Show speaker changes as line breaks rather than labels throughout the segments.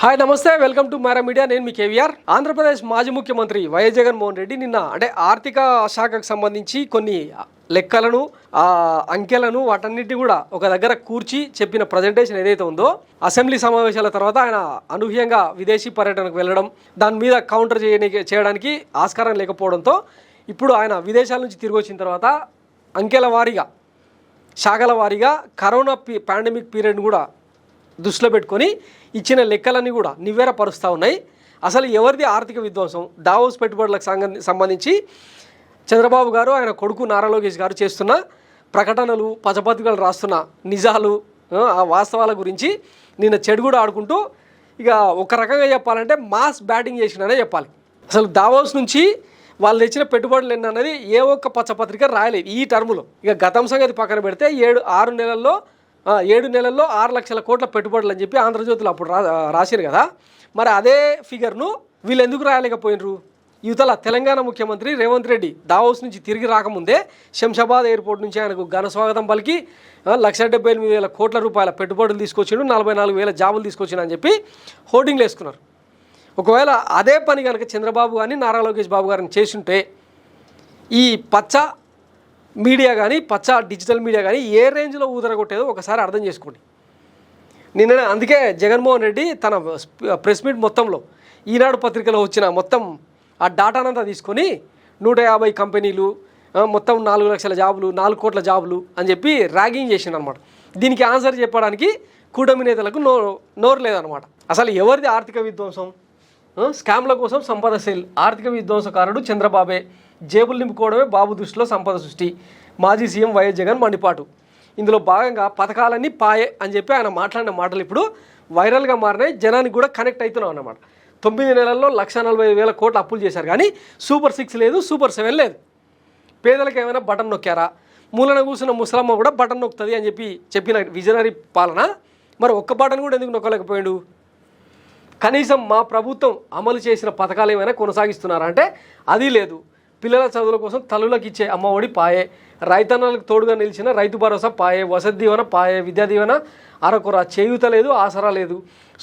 Hi నమస్తే, welcome to Mara media. నేను మీ కేవీఆర్. ఆంధ్రప్రదేశ్ మాజీ ముఖ్యమంత్రి వైఎస్ జగన్మోహన్ రెడ్డి నిన్న ఆర్థిక శాఖకు సంబంధించి కొన్ని లెక్కలను అంకెలను వాటన్నిటిని కూడా ఒక దగ్గర కూర్చి చెప్పిన ప్రజెంటేషన్ ఏదైతే ఉందో, అసెంబ్లీ సమావేశాల తర్వాత ఆయన అనూహ్యంగా విదేశీ పర్యటనకు వెళ్ళడం, దాని మీద కౌంటర్ చేయడానికి ఆస్కారం లేకపోవడంతో ఇప్పుడు ఆయన విదేశాల నుంచి తిరిగి వచ్చిన తర్వాత అంకెల వారీగా శాఖల వారీగా కరోనా పాండమిక్ పీరియడ్ కూడా దృష్టిలో పెట్టుకొని ఇచ్చిన లెక్కలన్నీ కూడా నివ్వెరపరుస్తూ ఉన్నాయి. అసలు ఎవరిది ఆర్థిక విధ్వంసం? దావోస్ పెట్టుబడులకు సంబంధించి చంద్రబాబు గారు, ఆయన కొడుకు నారా లోకేష్ గారు చేస్తున్న ప్రకటనలు, పచపత్రికలు రాస్తున్న నిజాలు, ఆ వాస్తవాల గురించి నిన్న చెడు కూడా ఆడుకుంటూ ఇక ఒక రకంగా చెప్పాలంటే మాస్ బ్యాటింగ్ చేసిననే చెప్పాలి. అసలు దావోస్ నుంచి వాళ్ళు తెచ్చిన పెట్టుబడులు ఎన్నన్నది ఏ ఒక్క పచ్చపత్రిక రాయలేదు ఈ టర్ములో. ఇక గతం సంగతి పక్కన పెడితే 7 నెలల్లో 6 లక్షల కోట్ల పెట్టుబడులు అని చెప్పి ఆంధ్రజ్యోతిలో అప్పుడు రాశారు కదా. మరి అదే ఫిగర్ను వీళ్ళు ఎందుకు రాయలేకపోయినరు? యువతల తెలంగాణ ముఖ్యమంత్రి రేవంత్ రెడ్డి దావోస్ నుంచి తిరిగి రాకముందే శంషాబాద్ ఎయిర్పోర్ట్ నుంచి ఆయనకు ఘన స్వాగతం పలికి 1,78,000 కోట్ల రూపాయల పెట్టుబడులు తీసుకొచ్చిండు, 44,000 జాబులు తీసుకొచ్చిండు అని చెప్పి హోర్డింగ్లు వేసుకున్నారు. ఒకవేళ అదే పని కనుక చంద్రబాబు కానీ నారా లోకేష్ బాబు గారిని చేస్తుంటే ఈ పచ్చ మీడియా కానీ, పచ్చ డిజిటల్ మీడియా కానీ ఏ రేంజ్లో ఊదరగొట్టేదో ఒకసారి అర్థం చేసుకోండి. నిన్న అందుకే జగన్మోహన్ రెడ్డి తన ప్రెస్ మీట్ మొత్తంలో ఈనాడు పత్రికలో వచ్చిన మొత్తం ఆ డాటానంతా తీసుకొని 150 కంపెనీలు, మొత్తం 4 లక్షల జాబులు, 4 కోట్ల జాబులు అని చెప్పి ర్యాగింగ్ చేసిండు అనమాట. దీనికి ఆన్సర్ చెప్పడానికి కూటమి నేతలకు నోరు లేదనమాట. అసలు ఎవరిది ఆర్థిక విధ్వంసం? స్కామ్ల కోసం సంపద సెల్. ఆర్థిక విధ్వంసకారుడు చంద్రబాబే, జేబులు నింపుకోవడమే బాబు దృష్టిలో సంపద సృష్టి. మాజీ సీఎం వైఎస్ జగన్ మండిపాటు. ఇందులో భాగంగా పథకాలన్నీ పాయే అని చెప్పి ఆయన మాట్లాడిన మాటలు ఇప్పుడు వైరల్గా మారినాయి, జనానికి కూడా కనెక్ట్ అవుతున్నాం అన్నమాట. 9 నెలల్లో 1,40,000 కోట్ల అప్పులు చేశారు, కానీ సూపర్ 6 లేదు, సూపర్ 7 లేదు. పేదలకు ఏమైనా బటన్ నొక్కారా? మూలన కూర్చున్న ముసలమ్మ కూడా బటన్ నొక్కుతుంది అని చెప్పిన విజనరీ పాలన మరి ఒక్క బటన్ కూడా ఎందుకు నొక్కలేకపోయాడు? కనీసం మా ప్రభుత్వం అమలు చేసిన పథకాలు ఏమైనా కొనసాగిస్తున్నారా అంటే అది లేదు. పిల్లల చదువుల కోసం తల్లులకు ఇచ్చే అమ్మఒడి పాయే, రైతన్నలకు తోడుగా నిలిచిన రైతు భరోసా పాయే, వసతి దీవెన పాయే, విద్యా దీవెన అరకొర, చేయూత లేదు, ఆసరా లేదు,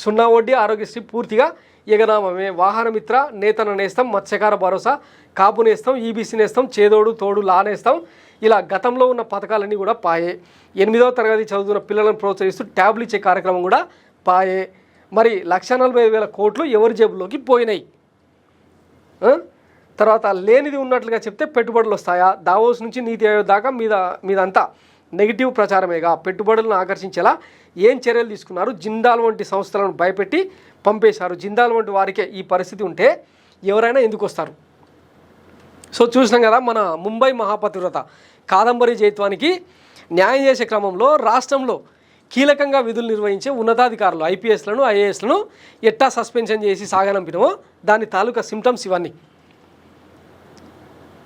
0 వడ్డీ ఆరోగ్యశ్రీ పూర్తిగా ఎగనామమే, వాహన మిత్ర, నేతన నేస్తం, మత్స్యకార భరోసా, కాపు నేస్తం, ఈబీసీ నేస్తం, చేదోడు తోడు లా నేస్తం, ఇలా గతంలో ఉన్న పథకాలన్నీ కూడా పాయే. 8వ తరగతి చదువుతున్న పిల్లలను ప్రోత్సహిస్తూ ట్యాబ్లు ఇచ్చే కార్యక్రమం కూడా పాయే. మరి 1,40,000 కోట్లు ఎవరి జేబులోకి పోయినాయి? తర్వాత లేనిది ఉన్నట్లుగా చెప్తే పెట్టుబడులు వస్తాయా? దావోస్ నుంచి నీతి ఆయోగ్ దాకా మీదంతా నెగిటివ్ ప్రచారమేగా. పెట్టుబడులను ఆకర్షించేలా ఏం చర్యలు తీసుకున్నారు? జిందాల్ వంటి సంస్థలను భయపెట్టి పంపేశారు. జిందాల్ వంటి వారికే ఈ పరిస్థితి ఉంటే ఎవరైనా ఎందుకు వస్తారు? సో చూసినాం కదా, మన ముంబై మహాపతివ్రత కాదంబరి జైత్వానికి న్యాయం చేసే క్రమంలో రాష్ట్రంలో కీలకంగా విధులు నిర్వహించే ఉన్నతాధికారులు, ఐపీఎస్లను, ఐఏఎస్లను ఎట్టా సస్పెన్షన్ చేసి సాగనంపినమో దాని తాలూకా సిమ్టమ్స్ ఇవన్నీ.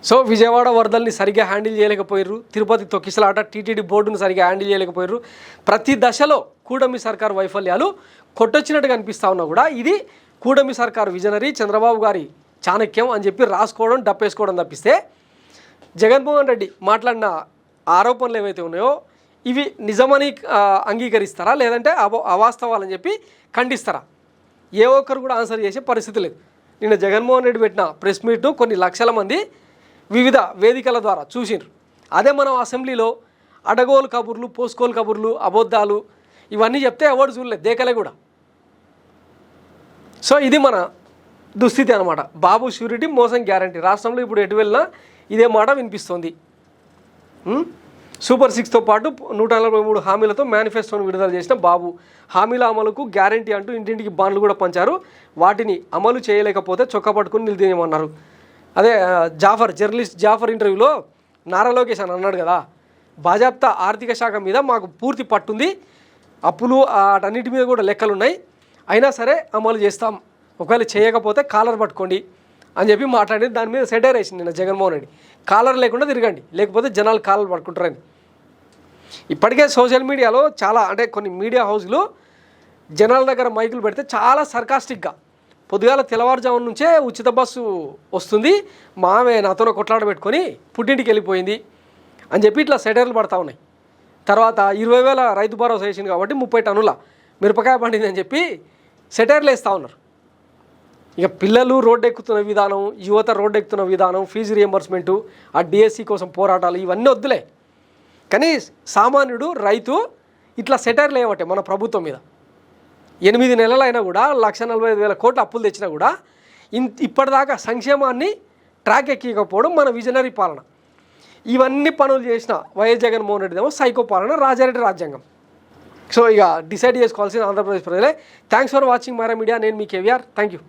సో విజయవాడ వరదల్ని సరిగ్గా హ్యాండిల్ చేయలేకపోయారు, తిరుపతి తొక్కిసలాట, టీటీడీ బోర్డును సరిగ్గా హ్యాండిల్ చేయలేకపోయారు. ప్రతి దశలో కూటమి సర్కారు వైఫల్యాలు కొట్టొచ్చినట్టుగా అనిపిస్తూ ఉన్నా కూడా ఇది కూటమి సర్కారు విజనరీ చంద్రబాబు గారి చాణక్యం అని చెప్పి రాసుకోవడం, డప్పేసుకోవడం తప్పిస్తే జగన్మోహన్ రెడ్డి మాట్లాడిన ఆరోపణలు ఏవైతే ఉన్నాయో ఇవి నిజమని అంగీకరిస్తారా, లేదంటే అవాస్తవాలని చెప్పి ఖండిస్తారా? ఏ ఒక్కరు కూడా ఆన్సర్ చేసే పరిస్థితి లేదు. నిన్న జగన్మోహన్ రెడ్డి పెట్టిన ప్రెస్ మీట్ను కొన్ని లక్షల మంది వివిధ వేదికల ద్వారా చూసిండ్రు. అదే మనం అసెంబ్లీలో అడగోలు కబుర్లు, పోస్కోలు కబుర్లు, అబద్ధాలు ఇవన్నీ చెప్తే ఎవరు చూడలేదు, దేకలే కూడా. సో ఇది మన దుస్థితి అనమాట. బాబు షూరిటీ, మోసం గ్యారంటీ. రాష్ట్రంలో ఇప్పుడు ఎటు వెళ్ళినా ఇదే మాట వినిపిస్తోంది. సూపర్ 6తో పాటు 143 హామీలతో మేనిఫెస్టోను విడుదల చేసిన బాబు, హామీల అమలుకు గ్యారంటీ అంటూ ఇంటింటికి బాండ్లు కూడా పంచారు. వాటిని అమలు చేయలేకపోతే చొక్కా పట్టుకుని నిలదీయమన్నారు. అదే జర్నలిస్ట్ జాఫర్ ఇంటర్వ్యూలో నారా లోకేష్ అని అన్నాడు కదా, బాజాప్తా ఆర్థిక శాఖ మీద మాకు పూర్తి పట్టుంది, అప్పులు వాటన్నిటి మీద కూడా లెక్కలు ఉన్నాయి, అయినా సరే అమలు చేస్తాం, ఒకవేళ చేయకపోతే కాలర్ పట్టుకోండి అని చెప్పి మాట్లాడింది. దాని మీద సెటైర్ వేసింది నిన్న జగన్మోహన్ రెడ్డి. కాలర్ లేకుండా తిరగండి, లేకపోతే జనాలు కాలర్ పట్టుకుంటారని. ఇప్పటికే సోషల్ మీడియాలో చాలా కొన్ని మీడియా హౌస్లు జనాల దగ్గర మైకులు పెడితే చాలా సర్కాస్టిక్గా పొద్దుగాల తెల్లవారుజాము నుంచే ఉచిత బస్సు వస్తుంది, మామే నాతో కొట్లాడ పెట్టుకొని పుట్టింటికి వెళ్ళిపోయింది అని చెప్పి ఇట్లా సెటైర్లు పడతా ఉన్నాయి. తర్వాత 20,000 రైతు భరోసా వేసింది కాబట్టి 30 టన్నుల మిరపకాయ పండింది అని చెప్పి సెటైర్లు వేస్తూ ఉన్నారు. ఇక పిల్లలు రోడ్డు ఎక్కుతున్న విధానం, యువత రోడ్డు ఎక్కుతున్న విధానం, ఫీజు రియంబర్స్మెంటు, ఆ డిఎస్సి కోసం పోరాటాలు ఇవన్నీ వద్దులే. కానీ సామాన్యుడు రైతు ఇట్లా సెటైర్లు ఏమంటే మన ప్రభుత్వం మీద 8 నెలలైనా కూడా 1,45,000 కోట్ల అప్పులు తెచ్చినా కూడా ఇప్పటిదాకా సంక్షేమాన్ని ట్రాక్ ఎక్కకపోవడం మన విజనరీ పాలన. ఇవన్నీ పనులు చేసిన వైఎస్ జగన్మోహన్ రెడ్డిదేమో సైకో పాలన, రాజారెడ్డి రాజ్యాంగం. సో ఇక డిసైడ్ చేసుకోవాల్సిన ఆంధ్రప్రదేశ్ ప్రజలే. Thanks for watching Mara media. నేను మీ కేవీఆర్. Thank you.